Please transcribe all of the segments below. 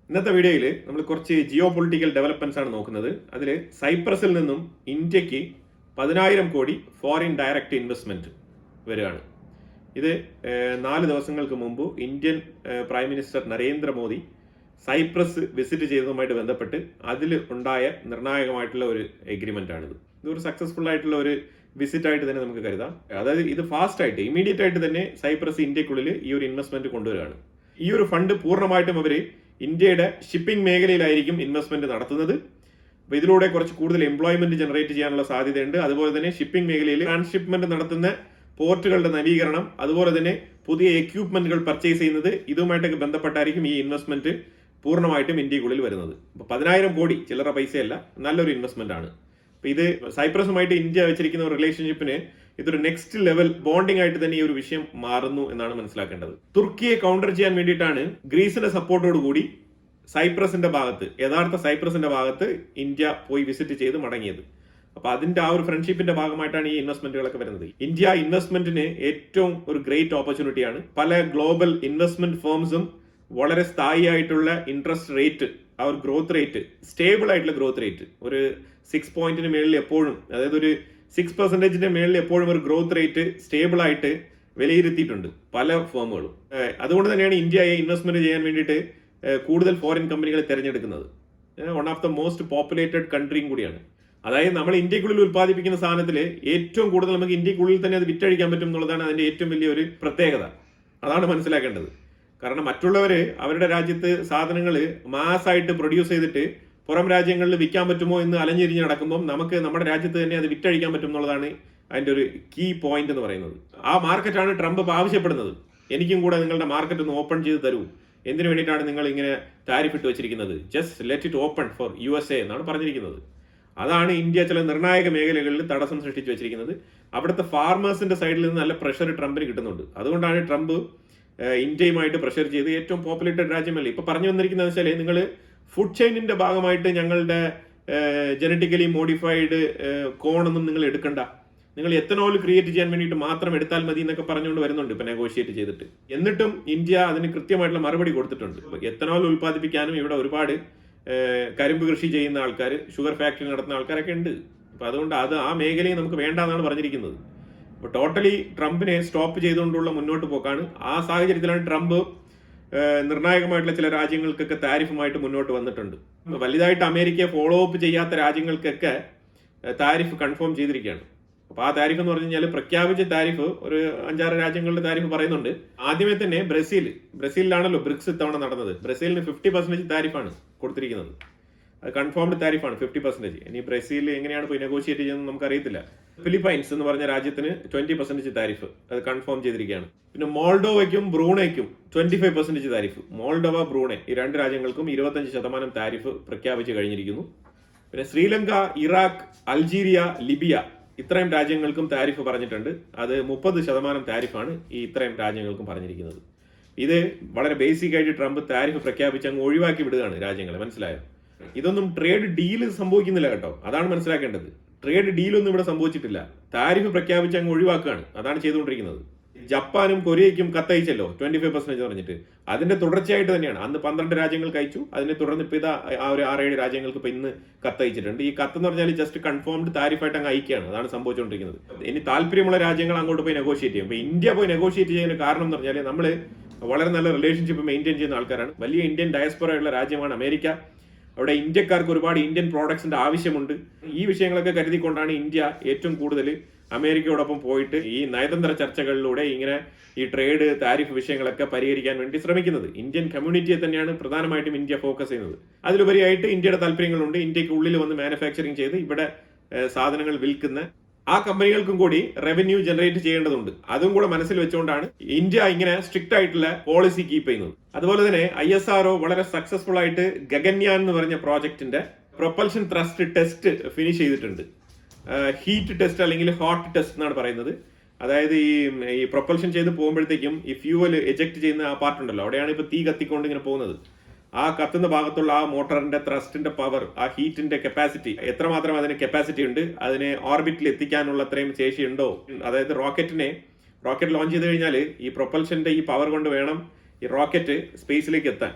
ഇന്നത്തെ വീഡിയോയിൽ നമ്മൾ കുറച്ച് ജിയോ പൊളിറ്റിക്കൽ ഡെവലപ്മെന്റ്സ് ആണ് നോക്കുന്നത്. അതിൽ സൈപ്രസിൽ നിന്നും ഇന്ത്യക്ക് 10,000 കോടി ഫോറിൻ ഡയറക്റ്റ് ഇൻവെസ്റ്റ്മെന്റ് വരികയാണ്. ഇത് 4 ദിവസങ്ങൾക്ക് മുമ്പ് Indian prime minister Narendra Modi Cyprus visit ചെയ്തതുമായിട്ട് ബന്ധപ്പെട്ട് അതിൽ ഉണ്ടായ നിർണായകമായിട്ടുള്ള ഒരു എഗ്രിമെന്റ് ആണിത്. ഇതൊരു സക്സസ്ഫുൾ ആയിട്ടുള്ള ഒരു വിസിറ്റ് ആയിട്ട് തന്നെ നമുക്ക് കരുതാം. അതായത് ഇത് ഫാസ്റ്റ് ആയിട്ട് ഇമീഡിയറ്റ് ആയിട്ട് തന്നെ സൈപ്രസ് ഇന്ത്യക്കുള്ളിൽ ഈ ഒരു ഇൻവെസ്റ്റ്മെന്റ് കൊണ്ടുവരികയാണ്. ഈ ഒരു ഫണ്ട് പൂർണ്ണമായിട്ടും അവർ ഇന്ത്യയുടെ ഷിപ്പിംഗ് മേഖലയിലായിരിക്കും ഇൻവെസ്റ്റ്മെന്റ് നടത്തുന്നത്. അപ്പോൾ ഇതിലൂടെ കുറച്ച് കൂടുതൽ എംപ്ലോയ്മെന്റ് ജനറേറ്റ് ചെയ്യാനുള്ള സാധ്യതയുണ്ട്. അതുപോലെ തന്നെ ഷിപ്പിംഗ് മേഖലയിൽ ട്രാൻസ്ഷിപ്മെന്റ് നടത്തുന്ന പോർട്ടുകളുടെ നവീകരണം, അതുപോലെ തന്നെ പുതിയ എക്യുപ്മെന്റുകൾ പർച്ചേസ് ചെയ്യുന്നത്, ഇതുമായിട്ടൊക്കെ ബന്ധപ്പെട്ടായിരിക്കും ഈ ഇൻവെസ്റ്റ്മെന്റ് പൂർണ്ണമായിട്ടും ഇന്ത്യക്കുള്ളിൽ വരുന്നത്. അപ്പോൾ 10,000 കോടി ചില്ലറ പൈസയല്ല, നല്ലൊരു ഇൻവെസ്റ്റ്മെന്റ് ആണ്. അപ്പോൾ ഇത് സൈപ്രസുമായിട്ട് ഇന്ത്യ വെച്ചിരിക്കുന്ന ഒരു റിലേഷൻഷിപ്പിന് ഇതൊരു നെക്സ്റ്റ് ലെവൽ ബോണ്ടിങ് ആയിട്ട് തന്നെ ഈ ഒരു വിഷയം മാറുന്നു എന്നാണ് മനസ്സിലാക്കേണ്ടത്. തുർക്കിയെ കൗണ്ടർ ചെയ്യാൻ വേണ്ടിയിട്ടാണ് ഗ്രീസിന്റെ സപ്പോർട്ടോടുകൂടി യഥാർത്ഥ സൈപ്രസിന്റെ ഭാഗത്ത് ഇന്ത്യ പോയി വിസിറ്റ് ചെയ്ത് മടങ്ങിയത്. അപ്പൊ അതിന്റെ ആ ഒരു ഫ്രണ്ട്ഷിപ്പിന്റെ ഭാഗമായിട്ടാണ് ഈ ഇൻവെസ്റ്റ്മെന്റുകളൊക്കെ വരുന്നത്. ഇന്ത്യ ഇൻവെസ്റ്റ്മെന്റിന് ഏറ്റവും ഒരു ഗ്രേറ്റ് ഓപ്പർച്യൂണിറ്റിയാണ്. പല ഗ്ലോബൽ ഇൻവെസ്റ്റ്മെന്റ് ഫേംസും വളരെ സ്ഥായിയായിട്ടുള്ള ഇൻട്രസ്റ്റ് റേറ്റ്, ആ ഒരു ഗ്രോത്ത് റേറ്റ്, സ്റ്റേബിൾ ആയിട്ടുള്ള ഗ്രോത്ത് റേറ്റ്, ഒരു 6% മേളിൽ എപ്പോഴും, അതായത് ഒരു 6% മേളിൽ എപ്പോഴും ഒരു ഗ്രോത്ത് റേറ്റ് സ്റ്റേബിൾ ആയിട്ട് വിലയിരുത്തിയിട്ടുണ്ട് പല ഫേമുകളും. അതുകൊണ്ട് തന്നെയാണ് ഇന്ത്യയെ ഇൻവെസ്റ്റ്മെന്റ് ചെയ്യാൻ വേണ്ടിയിട്ട് കൂടുതൽ ഫോറിൻ കമ്പനികളെ തിരഞ്ഞെടുക്കുന്നത്. One of the most populated കൺട്രിയും കൂടിയാണ്. അതായത് നമ്മൾ ഇന്ത്യക്കുള്ളിൽ ഉത്പാദിപ്പിക്കുന്ന സാധനത്തിൽ ഏറ്റവും കൂടുതൽ നമുക്ക് ഇന്ത്യക്കുള്ളിൽ തന്നെ അത് വിറ്റഴിക്കാൻ പറ്റും എന്നുള്ളതാണ് അതിന്റെ ഏറ്റവും വലിയ ഒരു പ്രത്യേകത. അതാണ് മനസ്സിലാക്കേണ്ടത്. കാരണം മറ്റുള്ളവര് അവരുടെ രാജ്യത്ത് സാധനങ്ങൾ മാസ്സായിട്ട് പ്രൊഡ്യൂസ് ചെയ്തിട്ട് പുറം രാജ്യങ്ങളിൽ വിൽക്കാൻ പറ്റുമോ എന്ന് അലഞ്ഞിരിഞ്ഞ് നടക്കുമ്പോൾ നമുക്ക് നമ്മുടെ രാജ്യത്ത് തന്നെ അത് വിറ്റഴിക്കാൻ പറ്റും എന്നുള്ളതാണ് അതിന്റെ ഒരു കീ പോയിന്റ് എന്ന് പറയുന്നത്. ആ മാർക്കറ്റാണ് ട്രംപ് ആവശ്യപ്പെടുന്നത്. എനിക്കും കൂടെ നിങ്ങളുടെ മാർക്കറ്റ് ഒന്ന് ഓപ്പൺ ചെയ്ത് തരൂ. എന്തിനു വേണ്ടിയിട്ടാണ് നിങ്ങൾ ഇങ്ങനെ ടാരിഫ് ഇട്ട് വെച്ചിരിക്കുന്നത്? Just let it open four USA എന്നാണ് പറഞ്ഞിരിക്കുന്നത്. അതാണ് ഇന്ത്യ ചില നിർണായക മേഖലകളിൽ തടസ്സം സൃഷ്ടിച്ചു വെച്ചിരിക്കുന്നത്. അവിടുത്തെ ഫാർമേഴ്സിന്റെ സൈഡിൽ നിന്ന് നല്ല പ്രഷർ ട്രംപിന് കിട്ടുന്നുണ്ട്. അതുകൊണ്ടാണ് ട്രംപ് ഇന്ത്യയുമായിട്ട് പ്രഷർ ചെയ്ത് ഏറ്റവും പോപ്പുലേറ്റഡ് രാജ്യമല്ലേ. ഇപ്പൊ പറഞ്ഞു വന്നിരിക്കുന്നത് വെച്ചാൽ നിങ്ങൾ ഫുഡ് ചെയിനിന്റെ ഭാഗമായിട്ട് ഞങ്ങളുടെ ജനറ്റിക്കലി മോഡിഫൈഡ് കോണൊന്നും നിങ്ങൾ എടുക്കണ്ട, നിങ്ങൾ എത്തനോൾ ക്രിയേറ്റ് ചെയ്യാൻ വേണ്ടിയിട്ട് മാത്രം എടുത്താൽ മതി എന്നൊക്കെ പറഞ്ഞുകൊണ്ട് വരുന്നുണ്ട് ഇപ്പൊ നെഗോഷിയേറ്റ് ചെയ്തിട്ട്. എന്നിട്ടും ഇന്ത്യ അതിന് കൃത്യമായിട്ടുള്ള മറുപടി കൊടുത്തിട്ടുണ്ട്. എത്തനോൾ ഉൽപ്പാദിപ്പിക്കാനും ഇവിടെ ഒരുപാട് കരിമ്പ് കൃഷി ചെയ്യുന്ന ആൾക്കാർ, ഷുഗർ ഫാക്ടറി നടത്തുന്ന ആൾക്കാരൊക്കെ ഉണ്ട്. അപ്പൊ അതുകൊണ്ട് ആ മേഖലയെ നമുക്ക് വേണ്ടെന്നാണ് പറഞ്ഞിരിക്കുന്നത്. അപ്പോൾ ടോട്ടലി ട്രംപിനെ സ്റ്റോപ്പ് ചെയ്തുകൊണ്ടുള്ള മുന്നോട്ട് പോക്കാണ്. ആ സാഹചര്യത്തിലാണ് ട്രംപ് നിർണായകമായിട്ടുള്ള ചില രാജ്യങ്ങൾക്കൊക്കെ താരിഫുമായിട്ട് മുന്നോട്ട് വന്നിട്ടുണ്ട്. വലുതായിട്ട് അമേരിക്കയെ ഫോളോ അപ്പ് ചെയ്യാത്ത രാജ്യങ്ങൾക്കൊക്കെ താരിഫ് കൺഫേം ചെയ്തിരിക്കുകയാണ്. അപ്പൊ ആ താരിഫ് എന്ന് പറഞ്ഞു കഴിഞ്ഞാൽ പ്രഖ്യാപിച്ച താരിഫ് ഒരു 5-6 രാജ്യങ്ങളുടെ താരിഫ് പറയുന്നുണ്ട്. ആദ്യമേ തന്നെ ബ്രസീലിലാണല്ലോ ബ്രിക്സ് ഇത്തവണ നടന്നത്. ബ്രസീലിന് 50% താരിഫാണ് കൊടുത്തിരിക്കുന്നത്. അത് കൺഫേംഡ് താരിഫാണ് 50%. ഇനി ബ്രസീൽ എങ്ങനെയാണ് പോയി നെഗോഷിയേറ്റ് ചെയ്യുന്നത് നമുക്കറിയത്തില്ല. ഫിലിപ്പൈൻസ് എന്ന് പറഞ്ഞ രാജ്യത്തിന് 20% താരിഫ് അത് കൺഫേം ചെയ്തിരിക്കുകയാണ്. പിന്നെ മോൾഡോവയ്ക്കും ബ്രൂണയ്ക്കും 25% താരിഫ്. മോൾഡോവ, ബ്രൂണെ ഈ 2 രാജ്യങ്ങൾക്കും 25% താരിഫ് പ്രഖ്യാപിച്ചു കഴിഞ്ഞിരിക്കുന്നു. പിന്നെ ശ്രീലങ്ക, ഇറാഖ്, അൾജീരിയ, ലിബിയ ഇത്രയും രാജ്യങ്ങൾക്കും താരിഫ് പറഞ്ഞിട്ടുണ്ട്. അത് 30% താരിഫാണ് ഈ ഇത്രയും രാജ്യങ്ങൾക്കും പറഞ്ഞിരിക്കുന്നത്. ഇത് വളരെ ബേസിക് ആയിട്ട് ട്രംപ് താരിഫ് പ്രഖ്യാപിച്ച് അങ്ങ് ഒഴിവാക്കി വിടുകയാണ് രാജ്യങ്ങളെ. മനസ്സിലായോ? ഇതൊന്നും ട്രേഡ് ഡീല് സംഭവിക്കുന്നില്ല കേട്ടോ. അതാണ് മനസ്സിലാക്കേണ്ടത്. ട്രേഡ് ഡീലൊന്നും ഇവിടെ സംഭവിച്ചിട്ടില്ല. താരിഫ് പ്രഖ്യാപിച്ച് അങ്ങ് ഒഴിവാക്കുകയാണ്. അതാണ് ചെയ്തുകൊണ്ടിരിക്കുന്നത്. ജപ്പാനും കൊറിയയ്ക്കും കത്തയച്ചല്ലോ 25% പറഞ്ഞിട്ട്. അതിന്റെ തുടർച്ചയായിട്ട് തന്നെയാണ്. അന്ന് 12 രാജ്യങ്ങൾക്ക് അയച്ചു. അതിനെ തുടർന്ന് ഇപ്പൊ ഇതാ ആ ഒരു 6-7 രാജ്യങ്ങൾക്ക് ഇപ്പൊ ഇന്ന് കത്തയച്ചിട്ടുണ്ട്. ഈ കത്തെന്ന് പറഞ്ഞാൽ ജസ്റ്റ് കൺഫേംഡ് താരിഫായിട്ട് അങ്ങ് അയക്കുകയാണ്. അതാണ് സംഭവിച്ചുകൊണ്ടിരിക്കുന്നത്. ഇനി താല്പര്യമുള്ള രാജ്യങ്ങൾ അങ്ങോട്ട് പോയി നെഗോഷിയേറ്റ് ചെയ്യും. അപ്പൊ ഇന്ത്യ പോയി നെഗോഷിയേറ്റ് ചെയ്യുന്ന കാരണം എന്ന് പറഞ്ഞാൽ നമ്മള് വളരെ നല്ല റിലേഷൻഷിപ്പ് മെയിൻറ്റെയിൻ ചെയ്യുന്ന ആൾക്കാരാണ്. വലിയ ഇന്ത്യൻ ഡയസ്പൊറ ഉള്ള രാജ്യമാണ് അമേരിക്ക. അവിടെ ഇന്ത്യക്കാർക്ക് ഒരുപാട് ഇന്ത്യൻ പ്രോഡക്ട്സിന്റെ ആവശ്യമുണ്ട്. ഈ വിഷയങ്ങളൊക്കെ കരുതിക്കൊണ്ടാണ് ഇന്ത്യ ഏറ്റവും കൂടുതൽ അമേരിക്കയോടൊപ്പം പോയിട്ട് ഈ നയതന്ത്ര ചർച്ചകളിലൂടെ ഇങ്ങനെ ഈ ട്രേഡ് താരിഫ് വിഷയങ്ങളൊക്കെ പരിഹരിക്കാൻ വേണ്ടി ശ്രമിക്കുന്നത്. ഇന്ത്യൻ കമ്മ്യൂണിറ്റിയെ തന്നെയാണ് പ്രധാനമായിട്ടും ഇന്ത്യ ഫോക്കസ് ചെയ്യുന്നത്. അതിലുപരിയായിട്ട് ഇന്ത്യയുടെ താല്പര്യങ്ങളുണ്ട്. ഇന്ത്യക്ക് ഉള്ളിൽ വന്ന് മാനുഫാക്ചറിങ് ചെയ്ത് ഇവിടെ സാധനങ്ങൾ വിൽക്കുന്ന ആ കമ്പനികൾക്കും കൂടി റവന്യൂ ജനറേറ്റ് ചെയ്യേണ്ടതുണ്ട്. അതും കൂടെ മനസ്സിൽ വെച്ചുകൊണ്ടാണ് ഇന്ത്യ ഇങ്ങനെ സ്ട്രിക്റ്റ് ആയിട്ടുള്ള പോളിസി കീപ്പ് ചെയ്യുന്നത്. അതുപോലെ തന്നെ ISRO വളരെ സക്സസ്ഫുൾ ആയിട്ട് ഗഗൻയാൻ എന്ന് പറഞ്ഞ പ്രോജക്റ്റിന്റെ പ്രൊപ്പൽഷൻ ത്രസ്റ്റ് ടെസ്റ്റ് ഫിനിഷ് ചെയ്തിട്ടുണ്ട്. ഹീറ്റ് ടെസ്റ്റ് അല്ലെങ്കിൽ ഹോട്ട് ടെസ്റ്റ് എന്നാണ് പറയുന്നത്. അതായത് ഈ പ്രൊപ്പൽഷൻ ചെയ്ത് പോകുമ്പോഴത്തേക്കും ഈ ഫ്യൂവൽ എജക്ട് ചെയ്യുന്ന ആ പാർട്ട് ഉണ്ടല്ലോ, അവിടെയാണ് ഇപ്പൊ തീ കത്തിക്കൊണ്ട് ഇങ്ങനെ പോകുന്നത്. ആ കത്തുന്ന ഭാഗത്തുള്ള ആ മോട്ടറിന്റെ ത്രസ്റ്റിന്റെ പവർ, ആ ഹീറ്റിന്റെ കപ്പാസിറ്റി, എത്രമാത്രം അതിന് കപ്പാസിറ്റി ഉണ്ട്, അതിനെ ഓർബിറ്റിൽ എത്തിക്കാനുള്ള അത്രയും ശേഷിയുണ്ടോ, അതായത് റോക്കറ്റ് ലോഞ്ച് ചെയ്ത് കഴിഞ്ഞാൽ ഈ പ്രൊപ്പൽഷന്റെ ഈ പവർ കൊണ്ട് വേണം ഈ റോക്കറ്റ് സ്പേസിലേക്ക് എത്താൻ.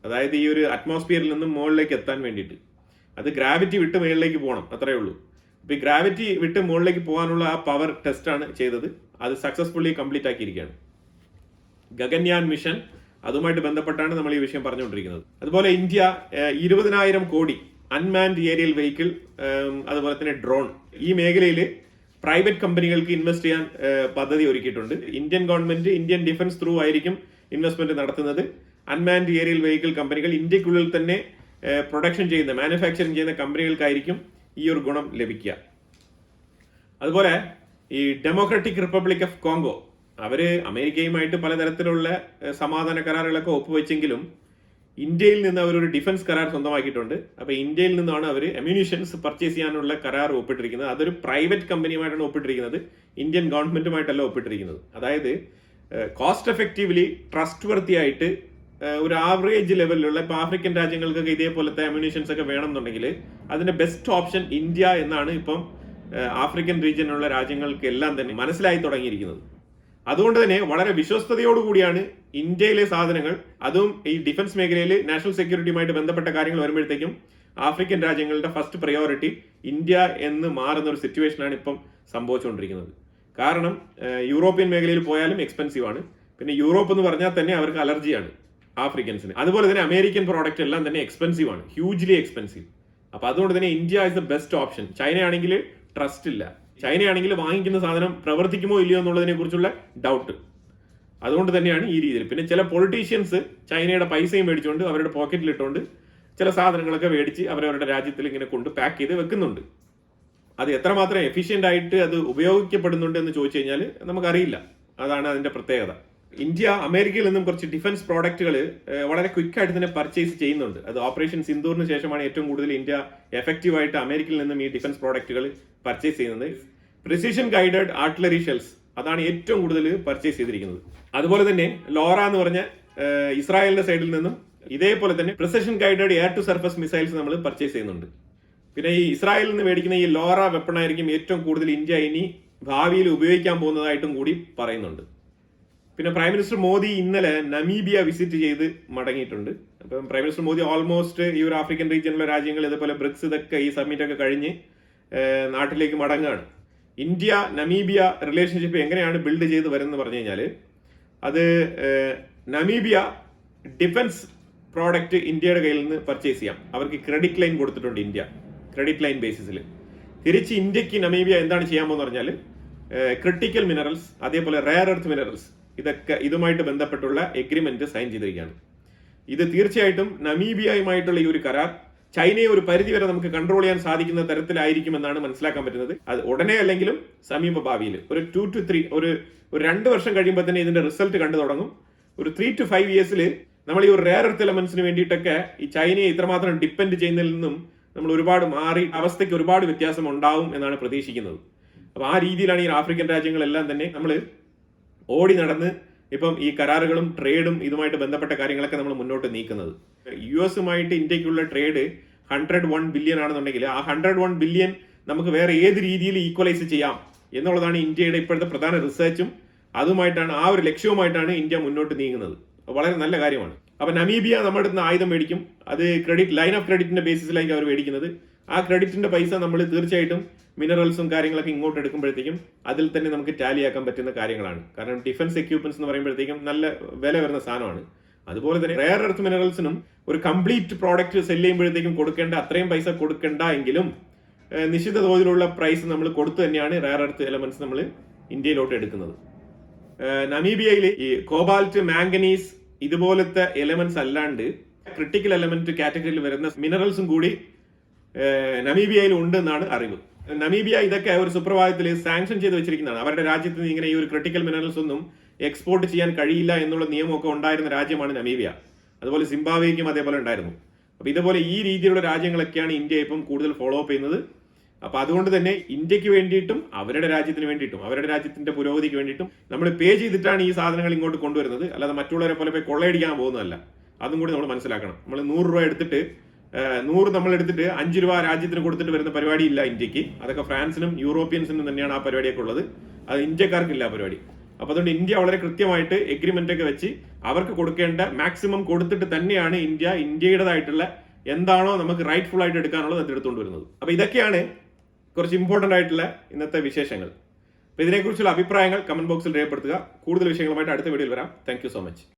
അതായത് ഈ ഒരു അറ്റ്മോസ്ഫിയറിൽ നിന്നും മുകളിലേക്ക് എത്താൻ വേണ്ടിയിട്ട്. അത് ഗ്രാവിറ്റി വിട്ട് മുകളിലേക്ക് പോകണം, അത്രയേ ഉള്ളൂ. അപ്പോൾ ഈ ഗ്രാവിറ്റി വിട്ട് മുകളിലേക്ക് പോകാനുള്ള ആ പവർ ടെസ്റ്റാണ് ചെയ്തത്. അത് സക്സസ്ഫുള്ളി കംപ്ലീറ്റ് ആക്കിയിരിക്കുകയാണ്. ഗഗൻയാൻ മിഷൻ അതുമായിട്ട് ബന്ധപ്പെട്ടാണ് നമ്മൾ ഈ വിഷയം പറഞ്ഞുകൊണ്ടിരിക്കുന്നത്. അതുപോലെ ഇന്ത്യ 20,000 കോടി അൺമാൻഡ് ഏരിയൽ വെഹിക്കിൾ, അതുപോലെ തന്നെ ഡ്രോൺ, ഈ മേഖലയിൽ പ്രൈവറ്റ് കമ്പനികൾക്ക് ഇൻവെസ്റ്റ് ചെയ്യാൻ പദ്ധതി ഒരുക്കിയിട്ടുണ്ട്. Indian government Indian defence through ആയിരിക്കും ഇൻവെസ്റ്റ്മെന്റ് നടത്തുന്നത്. അൺമാൻഡ് ഏരിയൽ വെഹിക്കിൾ കമ്പനികൾ ഇന്ത്യക്കുള്ളിൽ തന്നെ പ്രൊഡക്ഷൻ ചെയ്യുന്ന, മാനുഫാക്ചറിങ് ചെയ്യുന്ന കമ്പനികൾക്കായിരിക്കും ഈ ഒരു ഗുണം ലഭിക്കുക. അതുപോലെ ഈ ഡെമോക്രാറ്റിക് റിപ്പബ്ലിക് ഓഫ് കോങ്കോ, അവര് അമേരിക്കയുമായിട്ട് പലതരത്തിലുള്ള സമാധാന കരാറുകളൊക്കെ ഒപ്പുവെച്ചെങ്കിലും ഇന്ത്യയിൽ നിന്ന് അവരൊരു ഡിഫൻസ് കരാർ സ്വന്തമാക്കിയിട്ടുണ്ട്. അപ്പൊ ഇന്ത്യയിൽ നിന്നാണ് അവർ അമ്യൂണിഷൻസ് പർച്ചേസ് ചെയ്യാനുള്ള കരാർ ഒപ്പിട്ടിരിക്കുന്നത്. അതൊരു പ്രൈവറ്റ് കമ്പനിയുമായിട്ടാണ് ഒപ്പിട്ടിരിക്കുന്നത്, ഇന്ത്യൻ ഗവൺമെന്റുമായിട്ടല്ല ഒപ്പിട്ടിരിക്കുന്നത്. അതായത് കോസ്റ്റ് എഫക്റ്റീവ്ലി ട്രസ്റ്റ് വർത്തി ആയിട്ട് ഒരു ആവറേജ് ലെവലിലുള്ള ഇപ്പൊ ആഫ്രിക്കൻ രാജ്യങ്ങൾക്കൊക്കെ ഇതേപോലത്തെ അമ്യൂണിഷൻസ് ഒക്കെ വേണമെന്നുണ്ടെങ്കിൽ അതിന്റെ ബെസ്റ്റ് ഓപ്ഷൻ ഇന്ത്യ എന്നാണ് ഇപ്പം ആഫ്രിക്കൻ റീജിയനിലുള്ള രാജ്യങ്ങൾക്കെല്ലാം തന്നെ മനസ്സിലായി തുടങ്ങിയിരിക്കുന്നത്. അതുകൊണ്ട് തന്നെ വളരെ വിശ്വസ്തയോടുകൂടിയാണ് ഇന്ത്യയിലെ സാധനങ്ങൾ, അതും ഈ ഡിഫൻസ് മേഖലയിൽ നാഷണൽ സെക്യൂരിറ്റിയുമായിട്ട് ബന്ധപ്പെട്ട കാര്യങ്ങൾ വരുമ്പോഴത്തേക്കും ആഫ്രിക്കൻ രാജ്യങ്ങളുടെ ഫസ്റ്റ് പ്രയോറിറ്റി ഇന്ത്യ എന്ന് മാറുന്ന ഒരു സിറ്റുവേഷനാണ് ഇപ്പം സംഭവിച്ചുകൊണ്ടിരിക്കുന്നത്. കാരണം യൂറോപ്യൻ മേഖലയിൽ പോയാലും എക്സ്പെൻസീവ് ആണ്. പിന്നെ യൂറോപ്പ് എന്ന് പറഞ്ഞാൽ തന്നെ അവർക്ക് അലർജിയാണ് ആഫ്രിക്കൻസിന്. അതുപോലെ തന്നെ അമേരിക്കൻ പ്രോഡക്റ്റ് എല്ലാം തന്നെ എക്സ്പെൻസീവ് ആണ്, ഹ്യൂജ്ലി എക്സ്പെൻസീവ്. അപ്പൊ അതുകൊണ്ട് തന്നെ India is the best option. China ആണെങ്കിൽ ട്രസ്റ്റ് ഇല്ല, ചൈനയാണെങ്കിൽ വാങ്ങിക്കുന്ന സാധനം പ്രവർത്തിക്കുമോ ഇല്ലയോ എന്നുള്ളതിനെ കുറിച്ചുള്ള ഡൗട്ട്. അതുകൊണ്ട് തന്നെയാണ് ഈ രീതിയിൽ. പിന്നെ ചില പൊളിറ്റീഷ്യൻസ് ചൈനയുടെ പൈസയും മേടിച്ചുകൊണ്ട് അവരുടെ പോക്കറ്റിലിട്ടുകൊണ്ട് ചില സാധനങ്ങളൊക്കെ മേടിച്ച് അവരവരുടെ രാജ്യത്തിൽ ഇങ്ങനെ കൊണ്ട് പാക്ക് ചെയ്ത് വെക്കുന്നുണ്ട്. അത് എത്രമാത്രം എഫിഷ്യന്റ് ആയിട്ട് അത് ഉപയോഗിക്കപ്പെടുന്നുണ്ട് എന്ന് ചോദിച്ചു കഴിഞ്ഞാൽ നമുക്കറിയില്ല. അതാണ് അതിന്റെ പ്രത്യേകത. ഇന്ത്യ അമേരിക്കയിൽ നിന്നും കുറച്ച് ഡിഫൻസ് പ്രോഡക്റ്റുകൾ വളരെ ക്വിക്കായിട്ട് തന്നെ പർച്ചേസ് ചെയ്യുന്നുണ്ട്. അത് ഓപ്പറേഷൻ സിന്ദൂറിന് ശേഷമാണ് ഏറ്റവും കൂടുതൽ ഇന്ത്യ എഫക്റ്റീവായിട്ട് അമേരിക്കയിൽ നിന്നും ഈ ഡിഫൻസ് പ്രോഡക്റ്റുകൾ പർച്ചേസ് ചെയ്യുന്നത്. പ്രിസിഷൻ ഗൈഡഡ് ആർട്ടിലറി ഷെൽസ്, അതാണ് ഏറ്റവും കൂടുതൽ പർച്ചേസ് ചെയ്തിരിക്കുന്നത്. അതുപോലെ തന്നെ ലോറ എന്ന് പറഞ്ഞ ഇസ്രായേലിന്റെ സൈഡിൽ നിന്നും ഇതേപോലെ തന്നെ precision guided air to surface missiles നമ്മൾ പർച്ചേസ് ചെയ്യുന്നുണ്ട്. പിന്നെ ഈ ഇസ്രായേലിൽ നിന്ന് മേടിക്കുന്ന ഈ ലോറ വെപ്പൺ ആയിരിക്കും ഏറ്റവും കൂടുതൽ ഇന്ത്യ ഇനി ഭാവിയിൽ ഉപയോഗിക്കാൻ പോകുന്നതായിട്ടും കൂടി പറയുന്നുണ്ട്. പിന്നെ പ്രൈം മിനിസ്റ്റർ മോദി ഇന്നലെ നമീബിയ വിസിറ്റ് ചെയ്ത് മടങ്ങിയിട്ടുണ്ട്. അപ്പം പ്രൈം മിനിസ്റ്റർ മോദി ഓൾമോസ്റ്റ് ഈ ഒരു ആഫ്രിക്കൻ റീജിയനിലുള്ള രാജ്യങ്ങൾ ഇതുപോലെ ബ്രിക്സ് ഇതൊക്കെ ഈ സബ്മിറ്റ് ഒക്കെ കഴിഞ്ഞ് നാട്ടിലേക്ക് മടങ്ങുകയാണ്. ഇന്ത്യ നമീബിയ റിലേഷൻഷിപ്പ് എങ്ങനെയാണ് ബിൽഡ് ചെയ്ത് വരുന്നത് പറഞ്ഞു കഴിഞ്ഞാൽ, അത് നമീബിയ ഡിഫൻസ് പ്രോഡക്റ്റ് ഇന്ത്യയുടെ കയ്യിൽ നിന്ന് പർച്ചേസ് ചെയ്യാം. അവർക്ക് ക്രെഡിറ്റ് ലൈൻ കൊടുത്തിട്ടുണ്ട് ഇന്ത്യ, ക്രെഡിറ്റ് ലൈൻ ബേസിസിൽ. തിരിച്ച് ഇന്ത്യക്ക് നമീബിയ എന്താണ് ചെയ്യാൻ പോകുന്നത് പറഞ്ഞാൽ ക്രിട്ടിക്കൽ മിനറൽസ്, അതേപോലെ റെയർ എർത്ത് മിനറൽസ്, ഇതൊക്കെ ഇതുമായിട്ട് ബന്ധപ്പെട്ടുള്ള എഗ്രിമെന്റ് സൈൻ ചെയ്തിരിക്കുകയാണ്. ഇത് തീർച്ചയായിട്ടും നമീബിയയുമായിട്ടുള്ള ഈ ഒരു കരാർ ചൈനയെ ഒരു പരിധി വരെ നമുക്ക് കൺട്രോൾ ചെയ്യാൻ സാധിക്കുന്ന തരത്തിലായിരിക്കുമെന്നാണ് മനസ്സിലാക്കാൻ പറ്റുന്നത്. അത് ഉടനെ അല്ലെങ്കിലും സമീപ ഭാവിയിൽ ഒരു 2 to 3 ഒരു 2 വർഷം കഴിയുമ്പോൾ തന്നെ ഇതിന്റെ റിസൾട്ട് കണ്ടു തുടങ്ങും. ഒരു 3 to 5 ഇയേഴ്സിൽ നമ്മൾ ഈ ഒരു റെയർ എർത്ത് എലമെന്റ്സിന് വേണ്ടിയിട്ടൊക്കെ ഈ ചൈനയെ ഇത്രമാത്രം ഡിപ്പെൻഡ് ചെയ്യുന്നതിൽ നിന്നും നമ്മൾ ഒരുപാട് മാറി അവസ്ഥയ്ക്ക് ഒരുപാട് വ്യത്യാസം ഉണ്ടാവും എന്നാണ് പ്രതീക്ഷിക്കുന്നത്. അപ്പൊ ആ രീതിയിലാണ് ഈ ആഫ്രിക്കൻ രാജ്യങ്ങളെല്ലാം തന്നെ നമ്മൾ ഓടി നടന്ന് ഇപ്പം ഈ കരാറുകളും ട്രേഡും ഇതുമായിട്ട് ബന്ധപ്പെട്ട കാര്യങ്ങളൊക്കെ നമ്മൾ മുന്നോട്ട് നീക്കുന്നത്. US-ഉമായിട്ട് ഇന്ത്യക്കുള്ള ട്രേഡ് 101 ബില്യൺ ആണെന്നുണ്ടെങ്കിൽ ആ 101 ബില്യൺ നമുക്ക് വേറെ ഏത് രീതിയിൽ ഈക്വലൈസ് ചെയ്യാം എന്നുള്ളതാണ് ഇന്ത്യയുടെ ഇപ്പോഴത്തെ പ്രധാന റിസർച്ചും. അതുമായിട്ടാണ്, ആ ഒരു ലക്ഷ്യവുമായിട്ടാണ് ഇന്ത്യ മുന്നോട്ട് നീങ്ങുന്നത്. വളരെ നല്ല കാര്യമാണ്. അപ്പൊ നമീബിയ നമ്മുടെ അടുത്ത് ആയുധം മേടിക്കും. അത് ക്രെഡിറ്റ് ലൈൻ ഓഫ് ക്രെഡിറ്റിന്റെ ബേസിസിലായിരിക്കും അവർ മേടിക്കുന്നത്. ആ ക്രെഡിറ്റിന്റെ പൈസ നമ്മൾ തീർച്ചയായിട്ടും മിനറൽസും കാര്യങ്ങളൊക്കെ ഇങ്ങോട്ട് എടുക്കുമ്പോഴത്തേക്കും അതിൽ തന്നെ നമുക്ക് ടാലിയാക്കാൻ പറ്റുന്ന കാര്യങ്ങളാണ്. കാരണം ഡിഫൻസ് എക്യുപ്മെന്റ്സ് എന്ന് പറയുമ്പോഴത്തേക്കും നല്ല വില വരുന്ന സാധനമാണ്. അതുപോലെ തന്നെ റെയർ എർത്ത് മിനറൽസിനും ഒരു കംപ്ലീറ്റ് പ്രോഡക്റ്റ് സെല് ചെയ്യുമ്പോഴത്തേക്കും കൊടുക്കേണ്ട അത്രയും പൈസ കൊടുക്കേണ്ട എങ്കിലും നിശ്ചിത തോതിലുള്ള പ്രൈസ് നമ്മൾ കൊടുത്തു തന്നെയാണ് റെയർ എർത്ത് എലമെന്റ്സ് നമ്മൾ ഇന്ത്യയിലോട്ട് എടുക്കുന്നത്. നമീബിയയിൽ ഈ കോബാൾട്ട്, മാംഗനീസ് ഇതുപോലത്തെ എലമെന്റ്സ് അല്ലാണ്ട് ക്രിട്ടിക്കൽ എലമെന്റ് കാറ്റഗറിയിൽ വരുന്ന മിനറൽസും കൂടി നമീബിയയിൽ ഉണ്ട് എന്നാണ് അറിവ്. നമീബിയ ഇതൊക്കെ ഒരു സുപ്രഭാതത്തിൽ സാങ്ഷൻ ചെയ്ത് വെച്ചിരിക്കുന്നതാണ്. അവരുടെ രാജ്യത്ത് നിന്ന് ഇങ്ങനെ ഈ ഒരു ക്രിട്ടിക്കൽ മിനറൽസ് ഒന്നും എക്സ്പോർട്ട് ചെയ്യാൻ കഴിയില്ല എന്നുള്ള നിയമമൊക്കെ ഉണ്ടായിരുന്ന രാജ്യമാണ് നമീബിയ. അതുപോലെ സിംബാബ്വേക്കും അതേപോലെ ഉണ്ടായിരുന്നു. അപ്പൊ ഇതുപോലെ ഈ രീതിയിലുള്ള രാജ്യങ്ങളൊക്കെയാണ് ഇന്ത്യ ഇപ്പം കൂടുതൽ ഫോളോ അപ്പ് ചെയ്യുന്നത്. അപ്പൊ അതുകൊണ്ട് തന്നെ ഇന്ത്യക്ക് വേണ്ടിയിട്ടും അവരുടെ രാജ്യത്തിന് വേണ്ടിയിട്ടും അവരുടെ രാജ്യത്തിന്റെ പുരോഗതിക്ക് വേണ്ടിയിട്ടും നമ്മൾ പേ ചെയ്തിട്ടാണ് ഈ സാധനങ്ങൾ ഇങ്ങോട്ട് കൊണ്ടുവരുന്നത്. അല്ലാതെ മറ്റുള്ളവരെ പോലെ പോയി കൊള്ളയടിക്കാൻ പോകുന്നതല്ല. അതും കൂടി നമ്മൾ മനസ്സിലാക്കണം. നമ്മൾ 100 രൂപ എടുത്തിട്ട് 100 നമ്മൾ എടുത്തിട്ട് 5 രൂപ രാജ്യത്തിന് കൊടുത്തിട്ട് വരുന്ന പരിപാടി ഇല്ല ഇന്ത്യക്ക്. അതൊക്കെ ഫ്രാൻസിനും യൂറോപ്യൻസിനും തന്നെയാണ് ആ പരിപാടിയൊക്കെ ഉള്ളത്. അത് ഇന്ത്യക്കാർക്കില്ല പരിപാടി. അപ്പോൾ അതുകൊണ്ട് ഇന്ത്യ വളരെ കൃത്യമായിട്ട് എഗ്രിമെന്റ് ഒക്കെ വെച്ച് അവർക്ക് കൊടുക്കേണ്ട മാക്സിമം കൊടുത്തിട്ട് തന്നെയാണ് ഇന്ത്യയുടേതായിട്ടുള്ള എന്താണോ നമുക്ക് റൈറ്റ്ഫുൾ ആയിട്ട് എടുക്കാനുള്ളത് അത് എടുത്തുകൊണ്ട് വരുന്നത്. അപ്പോൾ ഇതൊക്കെയാണ് കുറച്ച് ഇമ്പോർട്ടൻ്റ് ആയിട്ടുള്ള ഇന്നത്തെ വിശേഷങ്ങൾ. അപ്പോൾ ഇതിനെക്കുറിച്ചുള്ള അഭിപ്രായങ്ങൾ കമന്റ് ബോക്സിൽ രേഖപ്പെടുത്തുക. കൂടുതൽ വിഷയങ്ങളുമായിട്ട് അടുത്ത വീഡിയോയിൽ വരാം. Thank you so much.